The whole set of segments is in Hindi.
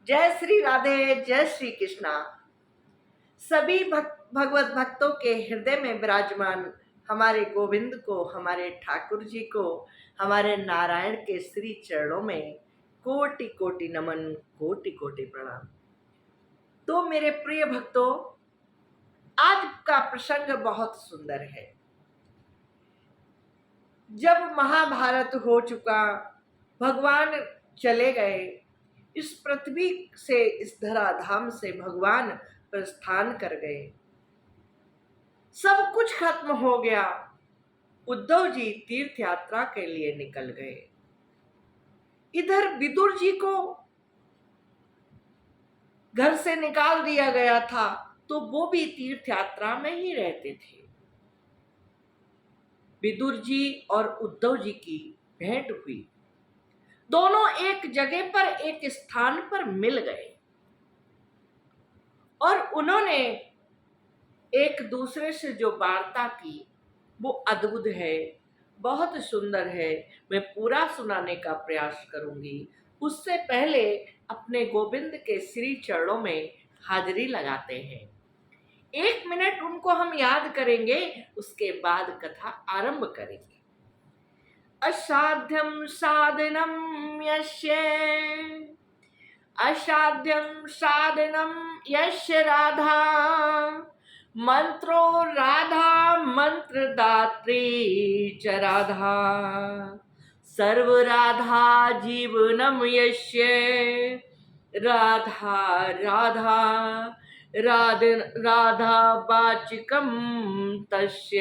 जय श्री राधे, जय श्री कृष्णा। सभी भगवत भक्तों के हृदय में विराजमान हमारे गोविंद को, हमारे ठाकुर जी को, हमारे नारायण के श्री चरणों में कोटि कोटि नमन, कोटि कोटि प्रणाम। तो मेरे प्रिय भक्तों, आज का प्रसंग बहुत सुंदर है। जब महाभारत हो चुका, भगवान चले गए, इस पृथ्वी से, इस धराधाम से भगवान प्रस्थान कर गए, सब कुछ खत्म हो गया। उद्धव जी तीर्थ यात्रा के लिए निकल गए। इधर विदुर जी को घर से निकाल दिया गया था, तो वो भी तीर्थ यात्रा में ही रहते थे। विदुर जी और उद्धव जी की भेंट हुई। दोनों एक जगह पर, एक स्थान पर मिल गए और उन्होंने एक दूसरे से जो वार्ता की वो अद्भुत है, बहुत सुंदर है। मैं पूरा सुनाने का प्रयास करूंगी। उससे पहले अपने गोविंद के श्री चरणों में हाजिरी लगाते हैं। 1 मिनट उनको हम याद करेंगे, उसके बाद कथा आरंभ करेंगे। असाध्यम साधनम यस्य, असाध्यम साधनम यस्य राधा, मंत्रो राधा मंत्रदात्री च राधा, सर्व राधा जीवनम यस्य, राधा राधा राधा वाचिकम तस्य।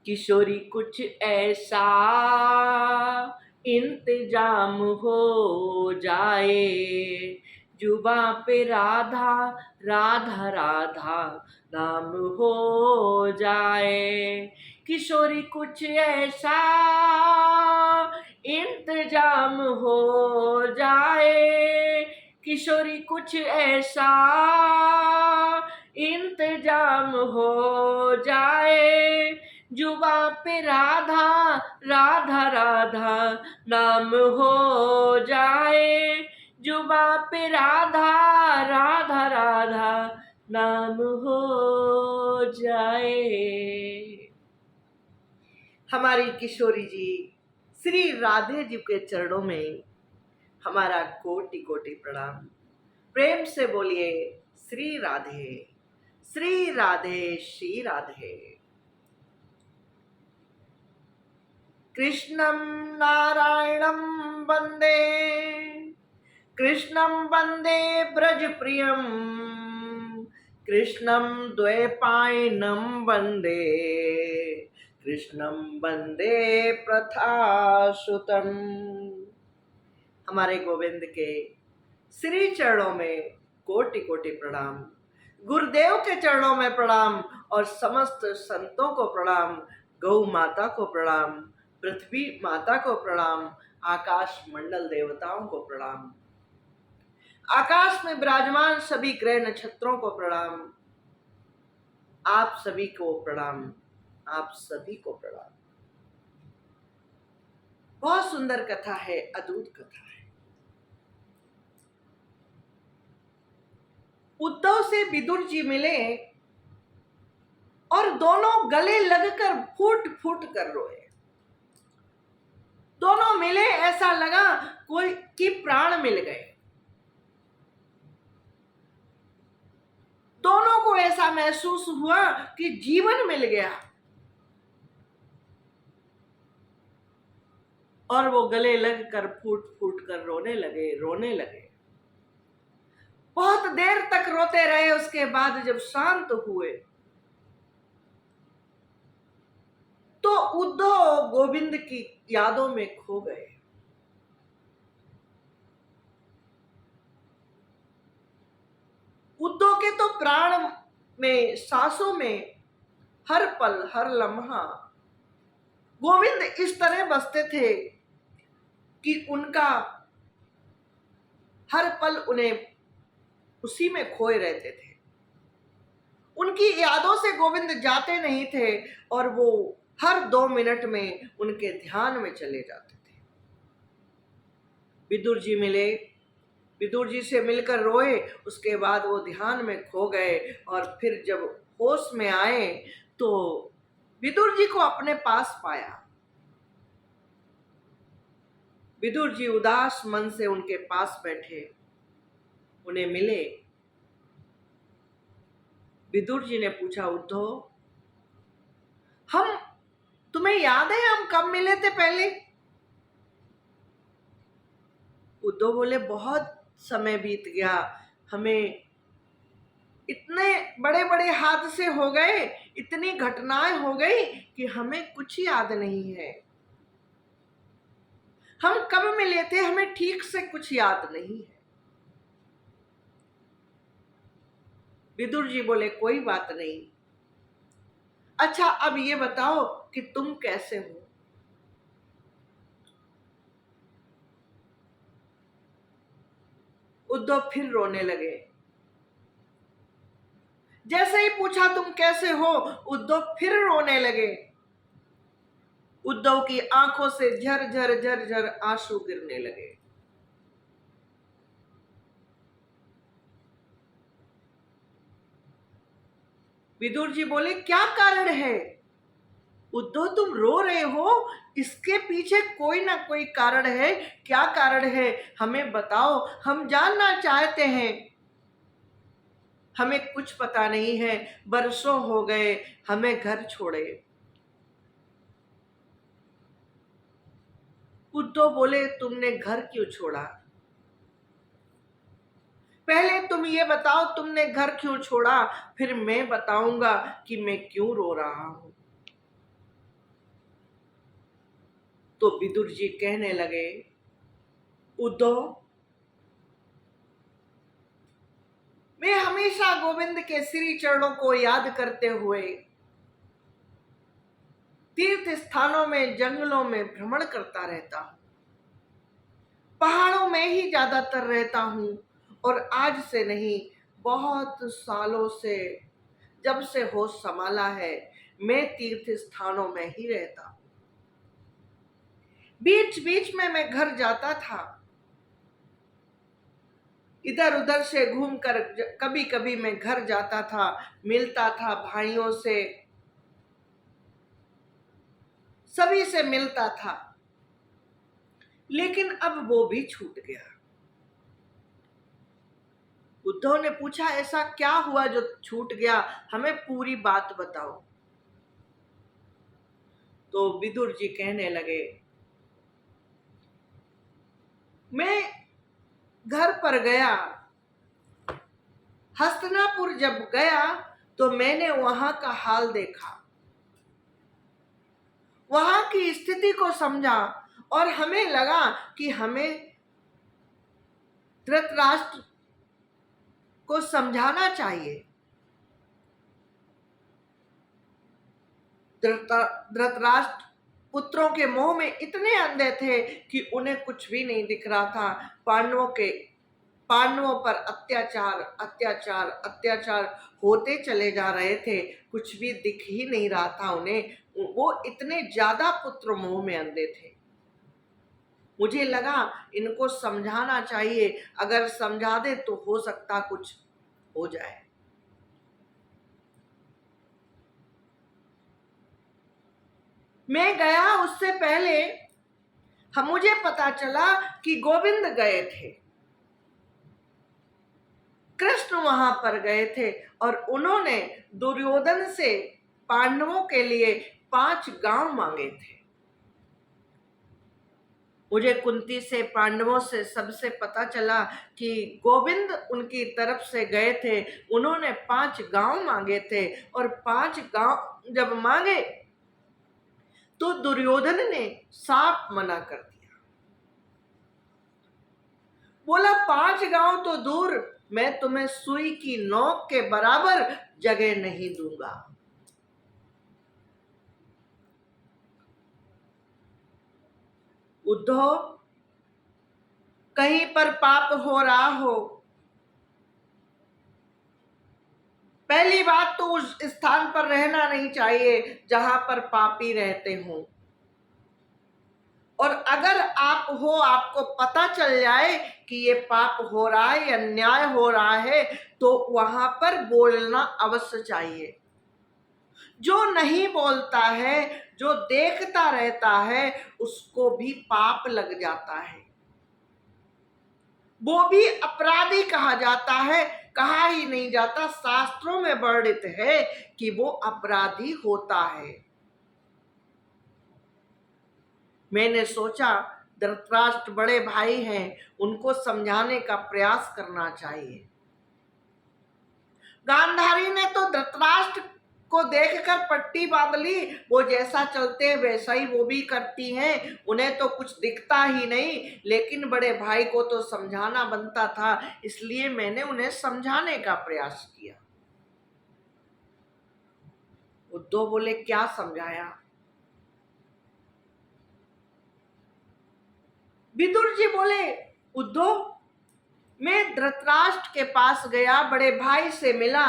किशोरी कुछ ऐसा इंतजाम हो जाए, जुबा पे राधा राधा राधा नाम हो जाए। किशोरी कुछ ऐसा इंतजाम हो जाए, किशोरी कुछ ऐसा इंतजाम हो जाए, जुबा पे राधा राधा राधा नाम हो जाए, जुबा पे राधा राधा राधा नाम हो जाए। हमारी किशोरी जी श्री राधे जी के चरणों में हमारा कोटि कोटि प्रणाम। प्रेम से बोलिए श्री राधे, श्री राधे, श्री राधे। कृष्णं नारायणं वन्दे, कृष्णं वन्दे ब्रजप्रियं, कृष्णं द्वैपायनं वन्दे, कृष्णं वन्दे प्रथासुतं। हमारे गोविंद के श्री चरणों में कोटि कोटि प्रणाम, गुरुदेव के चरणों में प्रणाम और समस्त संतों को प्रणाम, गौ माता को प्रणाम, पृथ्वी माता को प्रणाम, आकाश मंडल देवताओं को प्रणाम, आकाश में विराजमान सभी ग्रह नक्षत्रों को प्रणाम। आप सभी को प्रणाम, आप सभी को प्रणाम। बहुत सुंदर कथा है, अद्भुत कथा है। उद्धव से विदुर जी मिले और दोनों गले लगकर फूट फूट कर रोए। दोनों मिले, ऐसा लगा कोई कि प्राण मिल गए। दोनों को ऐसा महसूस हुआ कि जीवन मिल गया और वो गले लगकर फूट फूट कर रोने लगे। बहुत देर तक रोते रहे। उसके बाद जब शांत हुए तो उद्धव गोविंद की यादों में खो गए। उद्धव के तो प्राण में, सांसों में, हर पल हर लम्हा गोविंद इस तरह बसते थे कि उनका हर पल उन्हें उसी में खोए रहते थे। उनकी यादों से गोविंद जाते नहीं थे और वो हर 2 मिनट में उनके ध्यान में चले जाते थे। विदुर जी मिले, विदुर जी से मिलकर रोए। उसके बाद वो ध्यान में खो गए और फिर जब होश में आए तो विदुर जी को अपने पास पाया। विदुर जी उदास मन से उनके पास बैठे, उन्हें मिले। विदुर जी ने पूछा, उद्धव, हम तुम्हें याद है हम कब मिले थे पहले? उद्धव बोले, बहुत समय बीत गया, हमें इतने बड़े बड़े हादसे हो गए, इतनी घटनाएं हो गई कि हमें कुछ याद नहीं है। हम कब मिले थे हमें ठीक से कुछ याद नहीं है। विदुर जी बोले, कोई बात नहीं। अच्छा, अब ये बताओ कि तुम कैसे हो? उद्धव फिर रोने लगे। जैसे ही पूछा तुम कैसे हो, उद्धव फिर रोने लगे। उद्धव की आंखों से झर झर झर झर आंसू गिरने लगे। विदुर जी बोले, क्या कारण है? उद्धव, तुम रो रहे हो, इसके पीछे कोई ना कोई कारण है। क्या कारण है हमें बताओ, हम जानना चाहते हैं। हमें कुछ पता नहीं है, बरसों हो गए हमें घर छोड़े। उद्धव बोले, तुमने घर क्यों छोड़ा? पहले तुम ये बताओ तुमने घर क्यों छोड़ा, फिर मैं बताऊंगा कि मैं क्यों रो रहा हूं। तो विदुर जी कहने लगे, उद्धव, मैं हमेशा गोविंद के श्री चरणों को याद करते हुए तीर्थ स्थानों में, जंगलों में भ्रमण करता रहता हूं, पहाड़ों में ही ज्यादातर रहता हूं। और आज से नहीं, बहुत सालों से, जब से होश संभाला है, मैं तीर्थ स्थानों में ही रहता हूं। बीच बीच में मैं घर जाता था, इधर उधर से घूमकर कभी कभी मैं घर जाता था, मिलता था भाइयों से, सभी से मिलता था। लेकिन अब वो भी छूट गया। उद्धव ने पूछा, ऐसा क्या हुआ जो छूट गया, हमें पूरी बात बताओ। तो विदुर जी कहने लगे, मैं घर पर गया, हस्तिनापुर जब गया तो मैंने वहां का हाल देखा, वहां की स्थिति को समझा और हमें लगा कि हमें धृतराष्ट्र को समझाना चाहिए। धृतराष्ट्र पुत्रों के मोह में इतने अंधे थे कि उन्हें कुछ भी नहीं दिख रहा था। पांडवों पर अत्याचार अत्याचार अत्याचार होते चले जा रहे थे, कुछ भी दिख ही नहीं रहा था उन्हें। वो इतने ज्यादा पुत्र मोह में अंधे थे। मुझे लगा इनको समझाना चाहिए, अगर समझा दे तो हो सकता कुछ हो जाए। मैं गया उससे पहले मुझे पता चला कि गोविंद गए थे, कृष्ण वहां पर गए थे और उन्होंने दुर्योधन से पांडवों के लिए 5 गांव मांगे थे। मुझे कुंती से, पांडवों से, सबसे पता चला कि गोविंद उनकी तरफ से गए थे, उन्होंने 5 गांव मांगे थे। और 5 गांव जब मांगे तो दुर्योधन ने साफ मना कर दिया। बोला, 5 गांव तो दूर, मैं तुम्हें सुई की नोक के बराबर जगह नहीं दूंगा। उद्धव, कहीं पर पाप हो रहा हो, पहली बात तो उस स्थान पर रहना नहीं चाहिए जहां पर पापी रहते हों। और अगर आप हो, आपको पता चल जाए कि ये पाप हो रहा है, ये अन्याय हो रहा है, तो वहां पर बोलना अवश्य चाहिए। जो नहीं बोलता है, जो देखता रहता है, उसको भी पाप लग जाता है, वो भी अपराधी कहा जाता है। कहा ही नहीं जाता, शास्त्रों में वर्णित है कि वो अपराधी होता है। मैंने सोचा धृतराष्ट्र बड़े भाई हैं, उनको समझाने का प्रयास करना चाहिए। गांधारी ने तो धृतराष्ट्र को देखकर पट्टी बांध ली, वो जैसा चलते हैं वैसा ही वो भी करती हैं, उन्हें तो कुछ दिखता ही नहीं। लेकिन बड़े भाई को तो समझाना बनता था, इसलिए मैंने उन्हें समझाने का प्रयास किया। उद्धव बोले, क्या समझाया? विदुर जी बोले, उद्धव, मैं धृतराष्ट्र के पास गया, बड़े भाई से मिला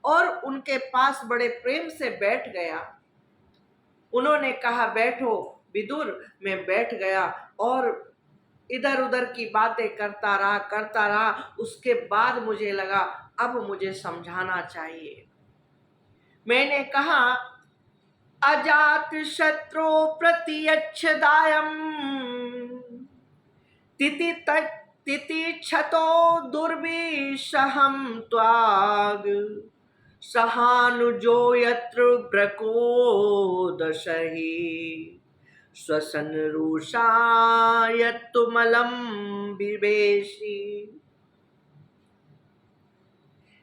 और उनके पास बड़े प्रेम से बैठ गया। उन्होंने कहा बैठो। विदुर, मैं बैठ गया और इधर उधर की बातें करता रहा। उसके बाद मुझे लगा अब मुझे समझाना चाहिए। मैंने कहा, अजात शत्रु प्रत्यक्षदायम तितिक्षतो दुर्विषहं त्वाग सहानुजो यत्र ब्रकोदशहि श्वसन रुषायत्तुमलं विवेशी।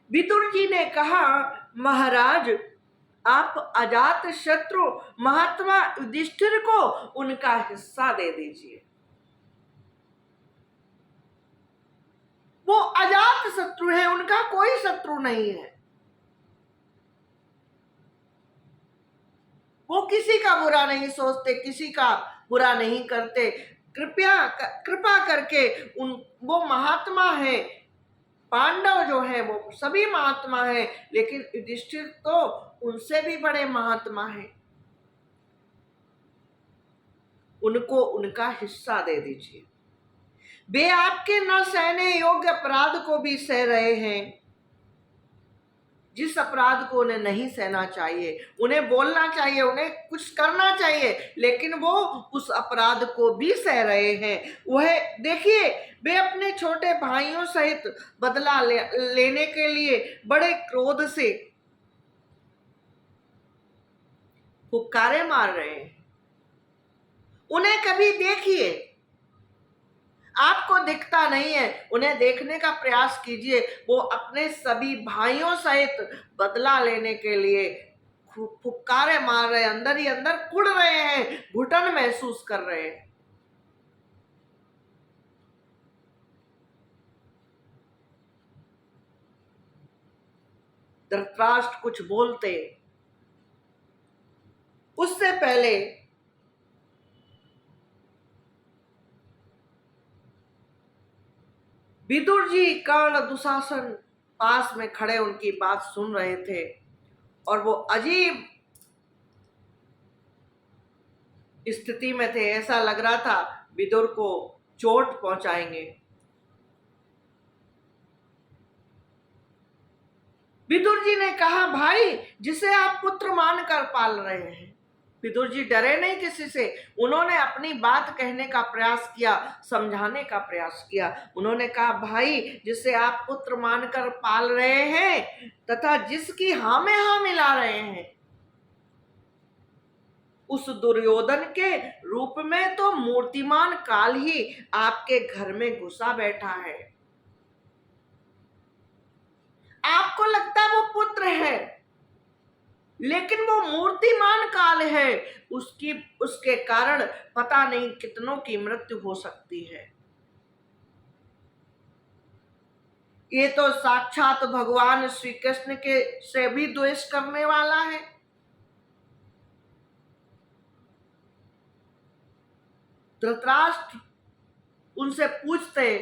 विदुर जी ने कहा, महाराज, आप अजात शत्रु महात्मा युधिष्ठिर को उनका हिस्सा दे दीजिए। वो अजात शत्रु है, उनका कोई शत्रु नहीं है। वो किसी का बुरा नहीं सोचते, किसी का बुरा नहीं करते। कृपा करके वो महात्मा है। पांडव जो है वो सभी महात्मा है, लेकिन युधिष्ठिर तो उनसे भी बड़े महात्मा है। उनको उनका हिस्सा दे दीजिए। वे आपके न सहने योग्य अपराध को भी सह रहे हैं, जिस अपराध को उन्हें नहीं सहना चाहिए। उन्हें बोलना चाहिए, उन्हें कुछ करना चाहिए, लेकिन वो उस अपराध को भी सह रहे हैं। वह देखिए, वे अपने छोटे भाइयों सहित बदला लेने के लिए बड़े क्रोध से फुक्कारे मार रहे हैं। उन्हें कभी देखिए, आपको दिखता नहीं है, उन्हें देखने का प्रयास कीजिए। वो अपने सभी भाइयों सहित बदला लेने के लिए फुक्कारे मार रहे हैं, अंदर ही अंदर कुड़ रहे हैं, घुटन महसूस कर रहे हैं। धृतराष्ट्र कुछ बोलते उससे पहले विदुर जी, कर्ण, दुशासन पास में खड़े उनकी बात सुन रहे थे और वो अजीब स्थिति में थे। ऐसा लग रहा था विदुर को चोट पहुंचाएंगे। विदुर जी ने कहा, भाई, जिसे आप पुत्र मानकर पाल रहे हैं। विदुर जी डरे नहीं किसी से। उन्होंने अपनी बात कहने का प्रयास किया, समझाने का प्रयास किया। उन्होंने कहा, भाई, जिसे आप पुत्र मानकर पाल रहे हैं तथा जिसकी हाँ में हाँ मिला रहे हैं, उस दुर्योधन के रूप में तो मूर्तिमान काल ही आपके घर में घुसा बैठा है। आपको लगता है वो पुत्र है, लेकिन वो मूर्तिमान काल है। उसके कारण पता नहीं कितनों की मृत्यु हो सकती है। ये तो साक्षात भगवान श्री कृष्ण के से भी द्वेष करने वाला है। धृतराष्ट्र उनसे पूछते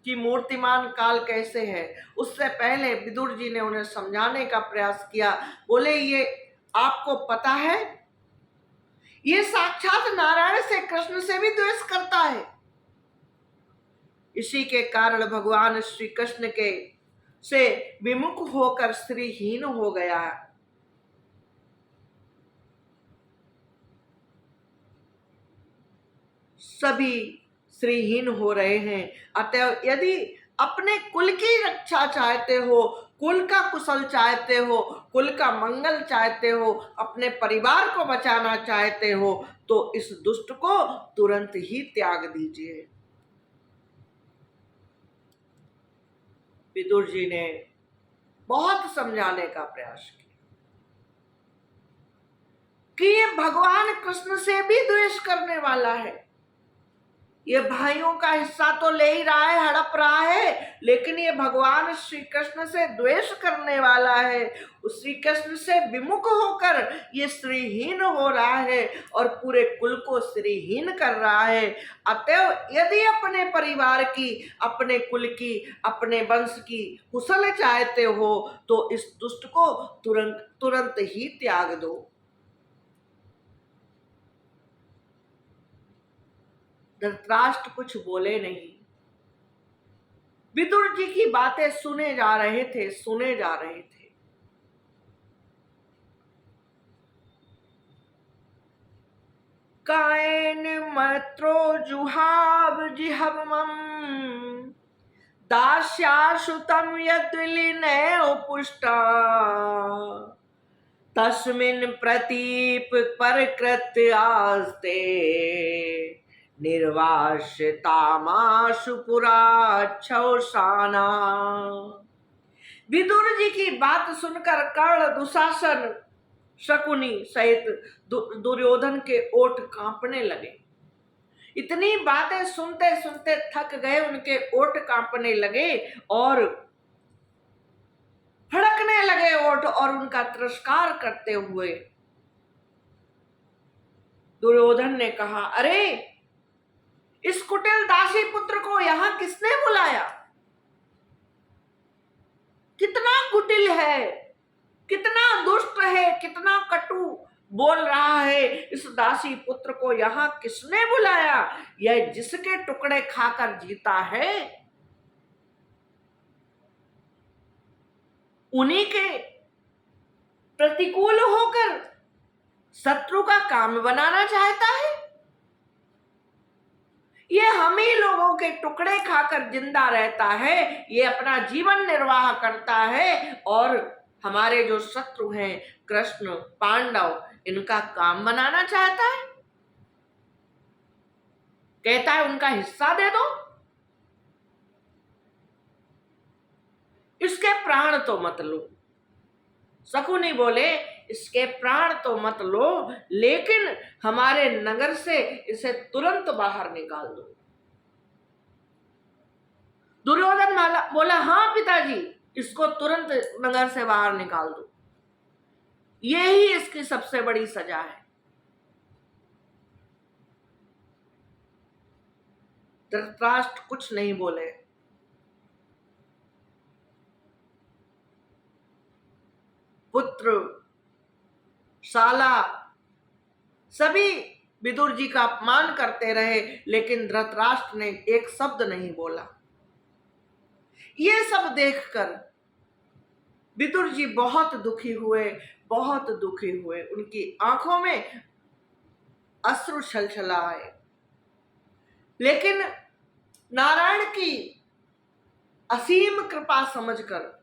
कि मूर्तिमान काल कैसे है। उससे पहले विदुर जी ने उन्हें समझाने का प्रयास किया। बोले, ये आपको पता है, ये साक्षात नारायण से, कृष्ण से भी द्वेष करता है। इसी के कारण भगवान श्री कृष्ण के से विमुख होकर श्रीहीन हो गया। सभी श्रीहीन हो रहे हैं। अतः यदि अपने कुल की रक्षा चाहते हो, कुल का कुशल चाहते हो, कुल का मंगल चाहते हो, अपने परिवार को बचाना चाहते हो, तो इस दुष्ट को तुरंत ही त्याग दीजिए। विदुर जी ने बहुत समझाने का प्रयास किया कि ये भगवान कृष्ण से भी द्वेष करने वाला है। ये भाइयों का हिस्सा तो ले ही रहा है, हड़प रहा है, लेकिन ये भगवान श्री कृष्ण से द्वेष करने वाला है। श्री कृष्ण से विमुख होकर ये श्रीहीन हो रहा है और पूरे कुल को श्रीहीन कर रहा है। अतएव यदि अपने परिवार की, अपने कुल की, अपने वंश की कुशल चाहते हो तो इस दुष्ट को तुरंत ही त्याग दो। धृतराष्ट्र कुछ बोले नहीं। विदुर जी की बातें सुने जा रहे थे। कायन मत्रो जुहाव जिहवमं दास्याश्रुतं यद्विलीने उपुष्टा तस्मिन् प्रतीप परकृत्य आस्ते निर्वास्यतामाशु पुराच्छौसाना। विदुर जी की बात सुनकर कर्ण, दुशासन, शकुनी सहित दुर्योधन के ओठ कांपने लगे। इतनी बातें सुनते सुनते थक गए, उनके ओठ कांपने लगे और फड़कने लगे ओठ, और उनका तिरस्कार करते हुए दुर्योधन ने कहा, अरे इस कुटिल दासी पुत्र को यहां किसने बुलाया? कितना कुटिल है, कितना दुष्ट है, कितना कटु बोल रहा है। इस दासी पुत्र को यहाँ किसने बुलाया? यह जिसके टुकड़े खाकर जीता है, उन्हीं के प्रतिकूल होकर शत्रु का काम बनाना चाहता है। ये हम ही लोगों के टुकड़े खाकर जिंदा रहता है, ये अपना जीवन निर्वाह करता है, और हमारे जो शत्रु हैं कृष्ण, पांडव, इनका काम बनाना चाहता है। कहता है उनका हिस्सा दे दो, इसके प्राण तो मत लो। शकुनी बोले, इसके प्राण तो मत लो, लेकिन हमारे नगर से इसे तुरंत बाहर निकाल दो। दुर्योधन बोला, हाँ पिताजी, इसको तुरंत नगर से बाहर निकाल दो, यही इसकी सबसे बड़ी सजा है। धृतराष्ट्र कुछ नहीं बोले। पुत्र, शाला सभी विदुर जी का अपमान करते रहे, लेकिन धृतराष्ट्र ने एक शब्द नहीं बोला। ये सब देखकर विदुर जी बहुत दुखी हुए, बहुत दुखी हुए। उनकी आंखों में अश्रु छलछलाए, लेकिन नारायण की असीम कृपा समझकर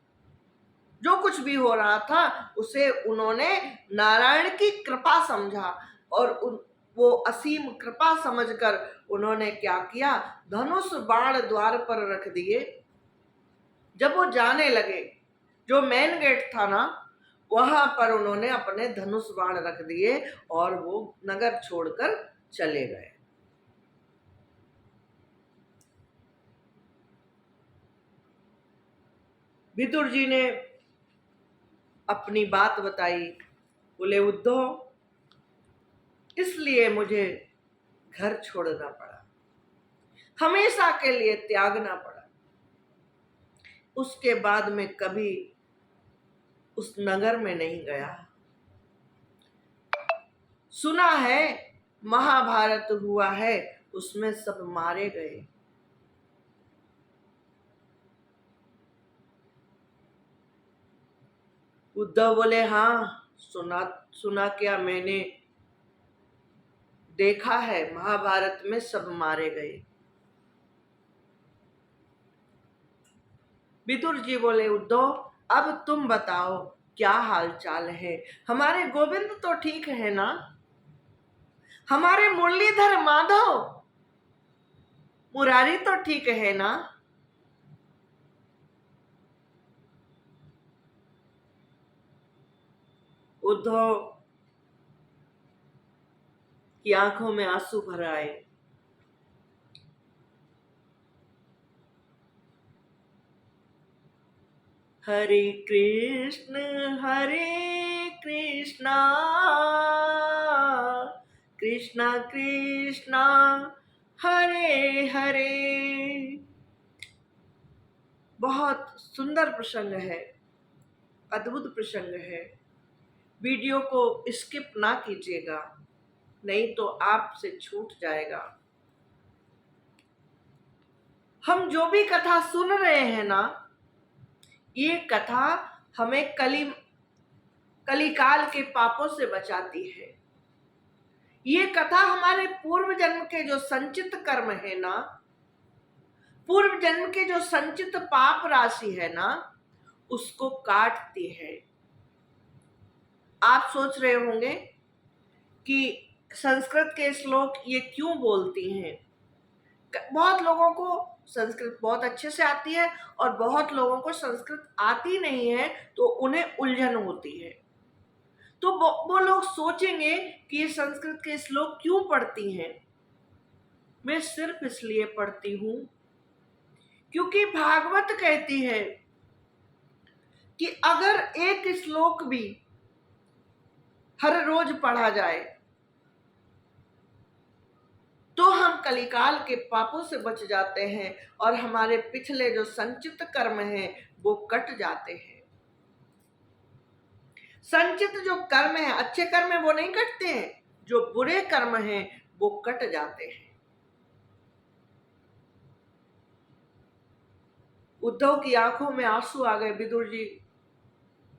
जो कुछ भी हो रहा था उसे उन्होंने नारायण की कृपा समझा, और वो असीम कृपा समझकर उन्होंने क्या किया, धनुष बाण द्वार पर रख दिए। जब वो जाने लगे, जो मेन गेट था ना, वहां पर उन्होंने अपने धनुष बाण रख दिए और वो नगर छोड़कर चले गए। विदुर जी ने अपनी बात बताई। बोले, उद्धव, इसलिए मुझे घर छोड़ना पड़ा, हमेशा के लिए त्यागना पड़ा। उसके बाद में कभी उस नगर में नहीं गया। सुना है महाभारत हुआ है उसमें सब मारे गए। उद्धव बोले हाँ, सुना सुना क्या, मैंने देखा है महाभारत में सब मारे गए। विदुर जी बोले उद्धव अब तुम बताओ क्या हाल चाल है, हमारे गोविंद तो ठीक है ना, हमारे मुरलीधर माधव मुरारी तो ठीक है ना। उद्धव की आंखों में आंसू भर आए। हरे कृष्ण कृष्णा कृष्णा कृष्णा हरे हरे। बहुत सुंदर प्रसंग है, अद्भुत प्रसंग है। वीडियो को स्किप ना कीजिएगा, नहीं तो आपसे छूट जाएगा। हम जो भी कथा सुन रहे हैं ना, ये कथा हमें कलिकाल के पापों से बचाती है। ये कथा हमारे पूर्व जन्म के जो संचित कर्म है ना, पूर्व जन्म के जो संचित पाप राशि है ना, उसको काटती है। आप सोच रहे होंगे कि संस्कृत के श्लोक ये क्यों बोलती हैं। बहुत लोगों को संस्कृत बहुत अच्छे से आती है और बहुत लोगों को संस्कृत आती नहीं है, तो उन्हें उलझन होती है। तो वो लोग सोचेंगे कि ये संस्कृत के श्लोक क्यों पढ़ती हैं। मैं सिर्फ इसलिए पढ़ती हूं क्योंकि भागवत कहती है कि अगर एक श्लोक भी हर रोज पढ़ा जाए तो हम कलिकाल के पापों से बच जाते हैं और हमारे पिछले जो संचित कर्म हैं वो कट जाते हैं। संचित जो कर्म है, अच्छे कर्म है, वो नहीं कटते हैं, जो बुरे कर्म हैं वो कट जाते हैं। उद्धव की आंखों में आंसू आ गए। विदुर जी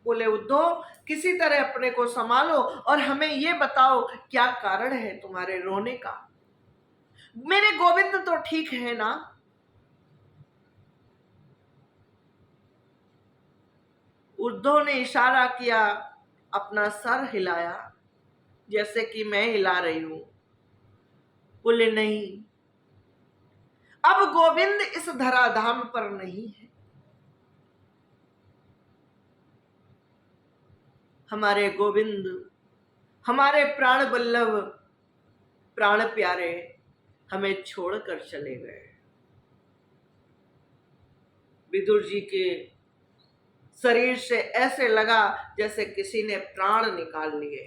बोले उद्धव किसी तरह अपने को संभालो और हमें ये बताओ क्या कारण है तुम्हारे रोने का। मेरे गोविंद तो ठीक है ना। उद्धव ने इशारा किया, अपना सर हिलाया जैसे कि मैं हिला रही हूं। बोले नहीं, अब गोविंद इस धराधाम पर नहीं है। हमारे गोविंद, हमारे प्राण वल्लभ, प्राण प्यारे हमें छोड़कर चले गए। विदुर जी के शरीर से ऐसे लगा जैसे किसी ने प्राण निकाल लिए,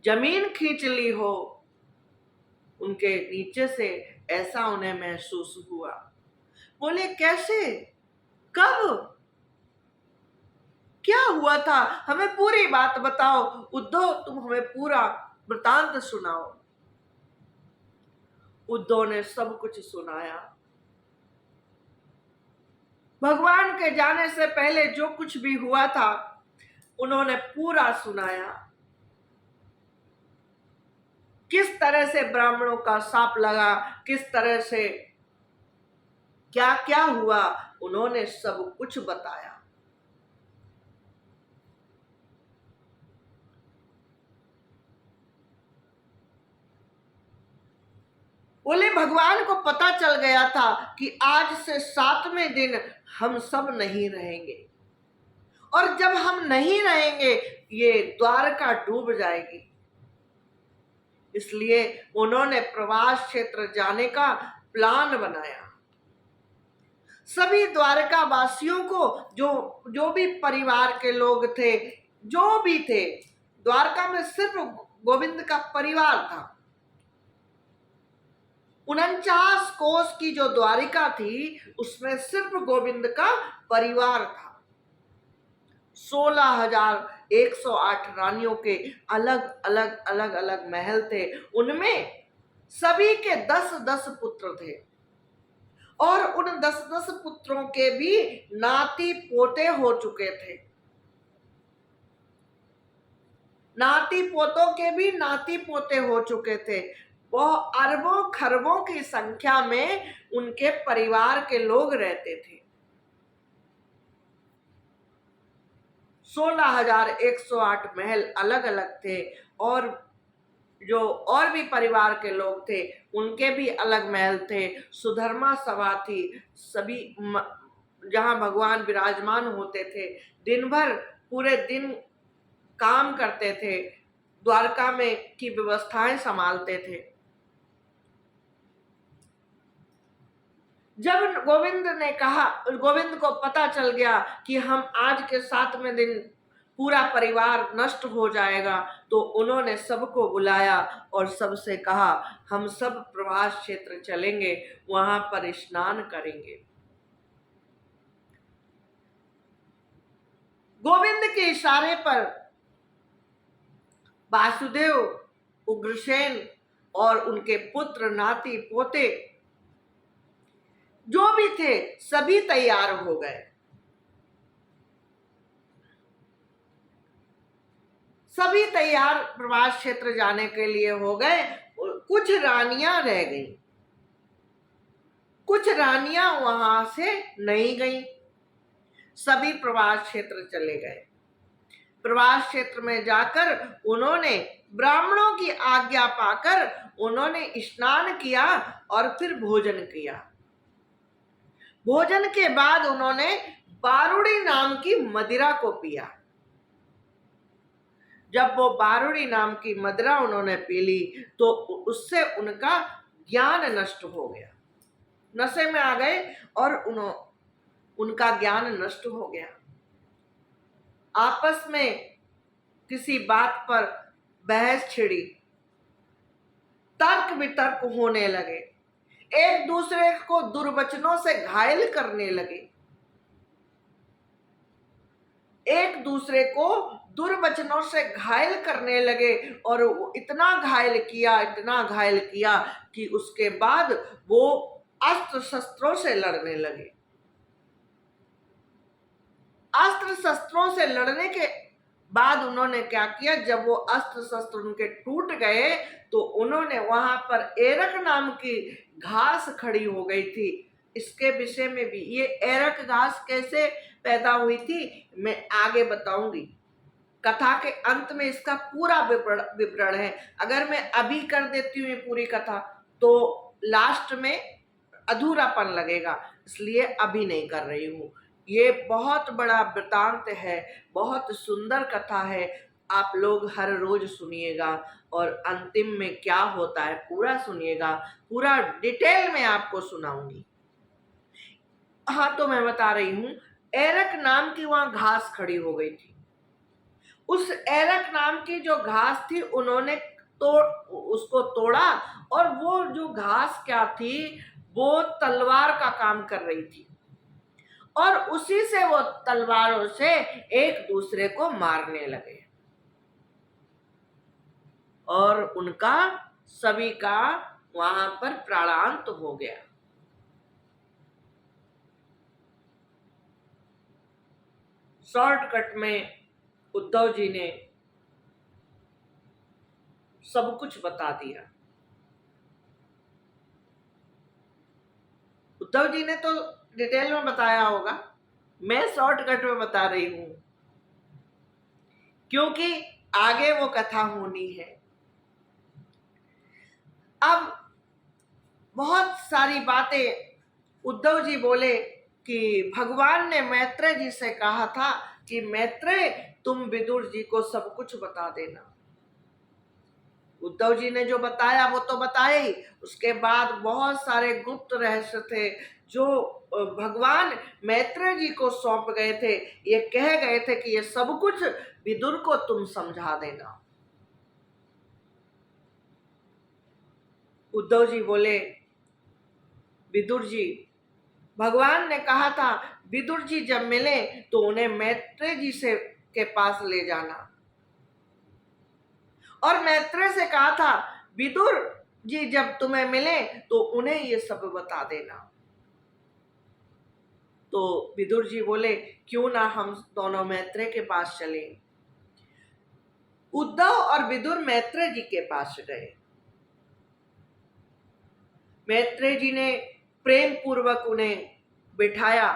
जमीन खींच ली हो उनके नीचे से, ऐसा उन्हें महसूस हुआ। बोले कैसे, कब, क्या हुआ था, हमें पूरी बात बताओ। उद्धव तुम हमें पूरा वृतांत सुनाओ। उद्धव ने सब कुछ सुनाया। भगवान के जाने से पहले जो कुछ भी हुआ था उन्होंने पूरा सुनाया। किस तरह से ब्राह्मणों का शाप लगा, किस तरह से क्या क्या हुआ, उन्होंने सब कुछ बताया। बोले भगवान को पता चल गया था कि आज से 7वें दिन हम सब नहीं रहेंगे, और जब हम नहीं रहेंगे ये द्वारका डूब जाएगी। इसलिए उन्होंने प्रवास क्षेत्र जाने का प्लान बनाया। सभी द्वारका वासियों को, जो जो भी परिवार के लोग थे, जो भी थे, द्वारका में सिर्फ गोविंद का परिवार था। 49 कोस की जो द्वारिका थी उसमें सिर्फ गोविंद का परिवार था। 16,108 रानियों के अलग अलग अलग अलग महल थे। उनमें सभी के 10-10 पुत्र थे और उन 10-10 पुत्रों के भी नाती पोते हो चुके थे। नाती पोतों के भी नाती पोते हो चुके थे। वह अरबों खरबों की संख्या में उनके परिवार के लोग रहते थे। 16,108 महल अलग अलग थे और जो और भी परिवार के लोग थे उनके भी अलग महल थे। सुधर्मा सभा थी, सभी जहां भगवान विराजमान होते थे, दिन भर पूरे दिन काम करते थे, द्वारका में की व्यवस्थाएं संभालते थे। जब गोविंद को पता चल गया कि हम आज के 7वें दिन पूरा परिवार नष्ट हो जाएगा, तो उन्होंने सबको बुलाया और सबसे कहा हम सब प्रवास क्षेत्र चलेंगे, वहां पर स्नान करेंगे। गोविंद के इशारे पर वासुदेव, उग्रसेन और उनके पुत्र नाती पोते जो भी थे सभी तैयार हो गए। सभी तैयार प्रवास क्षेत्र जाने के लिए हो गए। कुछ रानियां रह गईं, कुछ रानियां वहां से नहीं गईं, सभी प्रवास क्षेत्र चले गए। प्रवास क्षेत्र में जाकर उन्होंने ब्राह्मणों की आज्ञा पाकर उन्होंने स्नान किया और फिर भोजन किया। भोजन के बाद उन्होंने बारूड़ी नाम की मदिरा को पिया। जब वो बारूड़ी नाम की मदिरा उन्होंने पी ली तो उससे उनका ज्ञान नष्ट हो गया, नशे में आ गए और उनका ज्ञान नष्ट हो गया। आपस में किसी बात पर बहस छिड़ी, तर्क वितर्क होने लगे, एक दूसरे को दुर्वचनों से घायल करने लगे, एक दूसरे को दुर्वचनों से घायल करने लगे और इतना घायल किया कि उसके बाद वो अस्त्र शस्त्रों से लड़ने लगे। अस्त्र शस्त्रों से लड़ने के बाद उन्होंने क्या किया, जब वो अस्त्र शस्त्र उनके टूट गए तो उन्होंने वहां पर एरक नाम की घास खड़ी हो गई थी। इसके विषय में भी, ये एरक घास कैसे पैदा हुई थी मैं आगे बताऊंगी। कथा के अंत में इसका पूरा विवरण है। अगर मैं अभी कर देती हूँ ये पूरी कथा तो लास्ट में अधूरापन लगेगा, इसलिए अभी नहीं कर रही हूँ। ये बहुत बड़ा वृतांत है, बहुत सुंदर कथा है। आप लोग हर रोज सुनिएगा और अंतिम में क्या होता है पूरा सुनिएगा, पूरा डिटेल में आपको सुनाऊंगी। हाँ, तो मैं बता रही हूँ, एरक नाम की वहां घास खड़ी हो गई थी। उस एरक नाम की जो घास थी उन्होंने उसको तोड़ा और वो जो घास क्या थी, वो तलवार का काम कर रही थी और उसी से वो तलवारों से एक दूसरे को मारने लगे और उनका सभी का वहां पर प्राणांत हो गया। शॉर्टकट में उद्धव जी ने सब कुछ बता दिया। उद्धव जी ने तो डिटेल में बताया होगा, मैं शॉर्टकट में बता रही हूं क्योंकि आगे वो कथा होनी है। अब बहुत सारी बातें उद्धव जी बोले कि भगवान ने मैत्रेय जी से कहा था कि मैत्रेय तुम विदुर जी को सब कुछ बता देना। उद्धव जी ने जो बताया वो तो बताया ही, उसके बाद बहुत सारे गुप्त रहस्य थे जो भगवान मैत्रेय जी को सौंप गए थे। ये कह गए थे कि ये सब कुछ विदुर को तुम समझा देना। उद्धव जी बोले विदुर जी भगवान ने कहा था विदुर जी जब मिले तो उन्हें मैत्रेय जी से के पास ले जाना, और मैत्रेय से कहा था विदुर जी जब तुम्हें मिले तो उन्हें ये सब बता देना। तो विदुर जी बोले क्यों ना हम दोनों मैत्रेय के पास चले। उद्धव और विदुर मैत्रेय जी के पास गए। मैत्रेय जी ने प्रेम पूर्वक उन्हें बिठाया।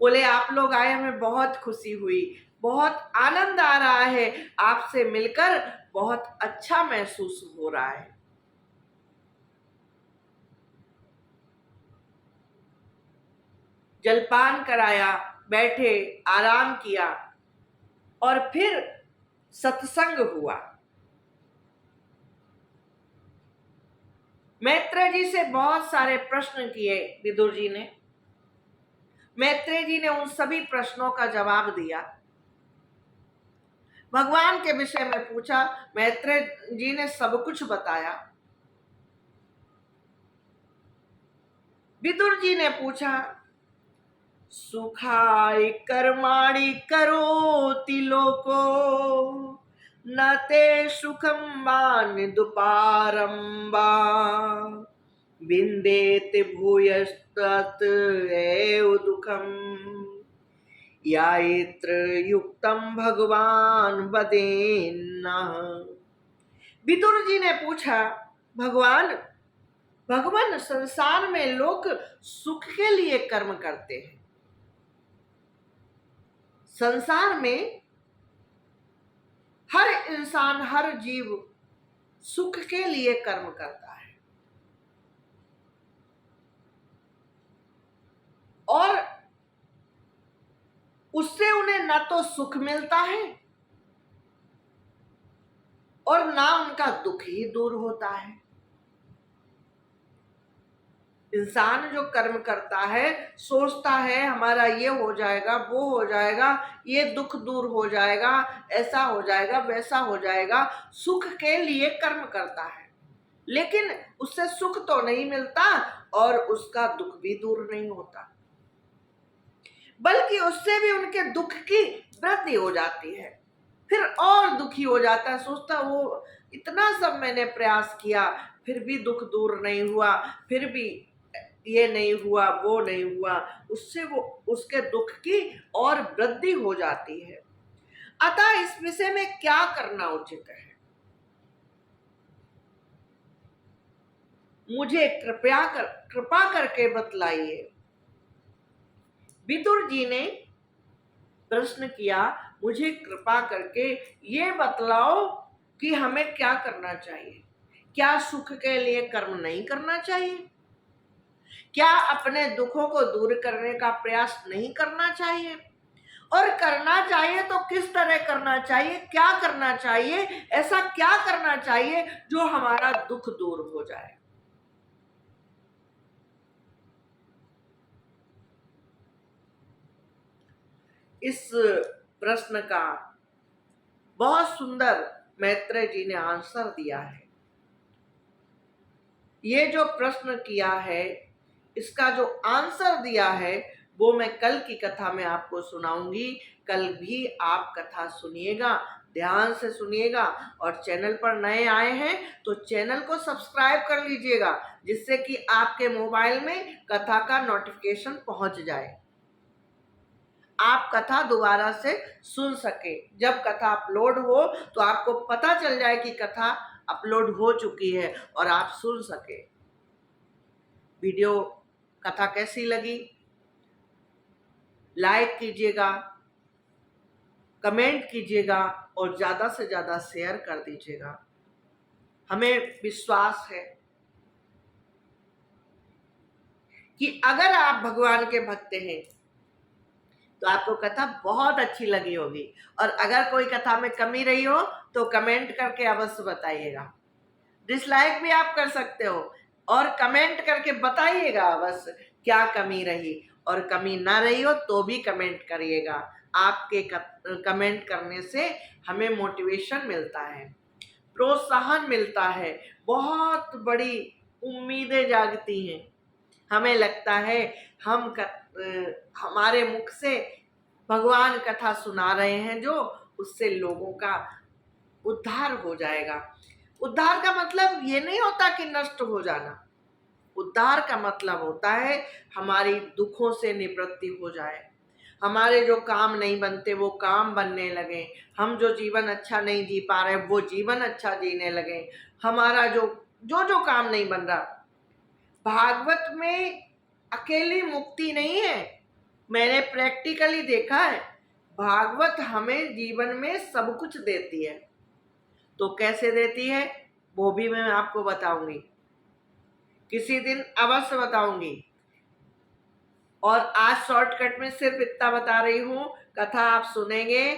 बोले आप लोग आए, हमें बहुत खुशी हुई, बहुत आनंद आ रहा है, आपसे मिलकर बहुत अच्छा महसूस हो रहा है। जलपान कराया, बैठे, आराम किया और फिर सत्संग हुआ। मैत्रेय जी से बहुत सारे प्रश्न किए विदुर जी ने। मैत्रेय जी ने उन सभी प्रश्नों का जवाब दिया। भगवान के विषय में पूछा, मैत्रेय जी ने सब कुछ बताया। विदुर जी ने पूछा सुखाय कर्माणि करोति लोको न ते सुखम वानिदुपारं वा विन्देति भूयस्तत् एव दुःखम् यायत्र युक्तम भगवान वदेन्नः। विदुर जी ने पूछा भगवान भगवान संसार में लोग सुख के लिए कर्म करते हैं। संसार में हर इंसान, हर जीव सुख के लिए कर्म करता है, और उससे उन्हें ना तो सुख मिलता है और ना उनका दुख ही दूर होता है। इंसान जो कर्म करता है, सोचता है हमारा ये हो जाएगा, वो हो जाएगा, ये दुख दूर हो जाएगा, ऐसा हो जाएगा, वैसा हो जाएगा, सुख के लिए कर्म करता है, लेकिन उससे सुख तो नहीं मिलता और उसका दुख भी दूर नहीं होता, बल्कि उससे भी उनके दुख की वृद्धि हो जाती है। फिर और दुखी हो जाता है, सोचता वो इतना सब मैंने प्रयास किया फिर भी दुख दूर नहीं हुआ, फिर भी ये नहीं हुआ, वो नहीं हुआ, उससे वो उसके दुख की और वृद्धि हो जाती है। अतः इस विषय में क्या करना उचित है, मुझे कृपा करके बतलाइए। विदुर जी ने प्रश्न किया, मुझे कृपा करके ये बतलाओ कि हमें क्या करना चाहिए। क्या सुख के लिए कर्म नहीं करना चाहिए? क्या अपने दुखों को दूर करने का प्रयास नहीं करना चाहिए? और करना चाहिए तो किस तरह करना चाहिए, क्या करना चाहिए, ऐसा क्या करना चाहिए जो हमारा दुख दूर हो जाए? इस प्रश्न का बहुत सुंदर मैत्रेय जी ने आंसर दिया है। ये जो प्रश्न किया है, इसका जो आंसर दिया है वो मैं कल की कथा में आपको सुनाऊंगी। कल भी आप कथा सुनिएगा, ध्यान से सुनिएगा, और चैनल पर नए आए हैं तो चैनल को सब्सक्राइब कर लीजिएगा, जिससे कि आपके मोबाइल में कथा का नोटिफिकेशन पहुंच जाए, आप कथा दोबारा से सुन सके। जब कथा अपलोड हो तो आपको पता चल जाए कि कथा अपलोड हो चुकी है और आप सुन सके। वीडियो कथा कैसी लगी लाइक कीजिएगा, कमेंट कीजिएगा और ज्यादा से ज्यादा शेयर कर दीजिएगा। हमें विश्वास है कि अगर आप भगवान के भक्त हैं तो आपको कथा बहुत अच्छी लगी होगी, और अगर कोई कथा में कमी रही हो तो कमेंट करके अवश्य बताइएगा। डिसलाइक भी आप कर सकते हो और कमेंट करके बताइएगा अवश्य क्या कमी रही, और कमी ना रही हो तो भी कमेंट करिएगा। आपके कमेंट करने से हमें मोटिवेशन मिलता है, प्रोत्साहन मिलता है, बहुत बड़ी उम्मीदें जागती हैं। हमें लगता है हमारे मुख से भगवान कथा सुना रहे हैं जो, उससे लोगों का उद्धार हो जाएगा। उद्धार का मतलब ये नहीं होता कि नष्ट हो जाना। उद्धार का मतलब होता है हमारी दुखों से निवृत्ति हो जाए, हमारे जो काम नहीं बनते वो काम बनने लगे, हम जो जीवन अच्छा नहीं जी पा रहे वो जीवन अच्छा जीने लगे, हमारा जो जो जो काम नहीं बन रहा। भागवत में अकेली मुक्ति नहीं है, मैंने प्रैक्टिकली देखा है। भागवत हमें जीवन में सब कुछ देती है। तो कैसे देती है वो भी मैं आपको बताऊंगी, किसी दिन अवश्य बताऊंगी। और आज शॉर्टकट में सिर्फ इतना बता रही हूँ, कथा आप सुनेंगे,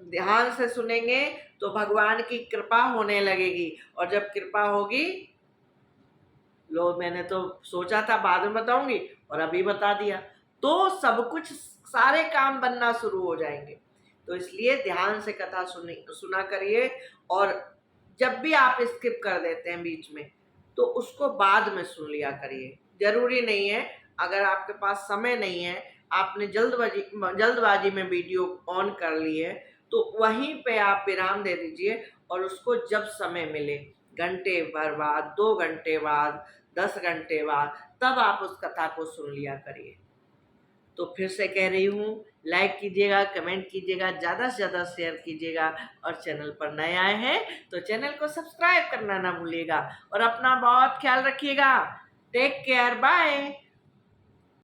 ध्यान से सुनेंगे तो भगवान की कृपा होने लगेगी। और जब कृपा होगी, लो मैंने तो सोचा था बाद में बताऊंगी और अभी बता दिया, तो सब कुछ सारे काम बनना शुरू हो जाएंगे। तो इसलिए ध्यान से कथा सुना करिए। और जब भी आप स्किप कर देते हैं बीच में, तो उसको बाद में सुन लिया करिए। जरूरी नहीं है, अगर आपके पास समय नहीं है, आपने जल्दबाजी में वीडियो ऑन कर ली है, तो वहीं पे आप विराम दे दीजिए और उसको जब समय मिले, घंटे भर बाद, 2 घंटे बाद, 10 घंटे बाद, तब आप उस कथा को सुन लिया करिए। तो फिर से कह रही हूँ, लाइक कीजिएगा, कमेंट कीजिएगा, ज़्यादा से ज़्यादा शेयर कीजिएगा। और चैनल पर नए आए हैं तो चैनल को सब्सक्राइब करना ना भूलिएगा। और अपना बहुत ख्याल रखिएगा। Take care, bye.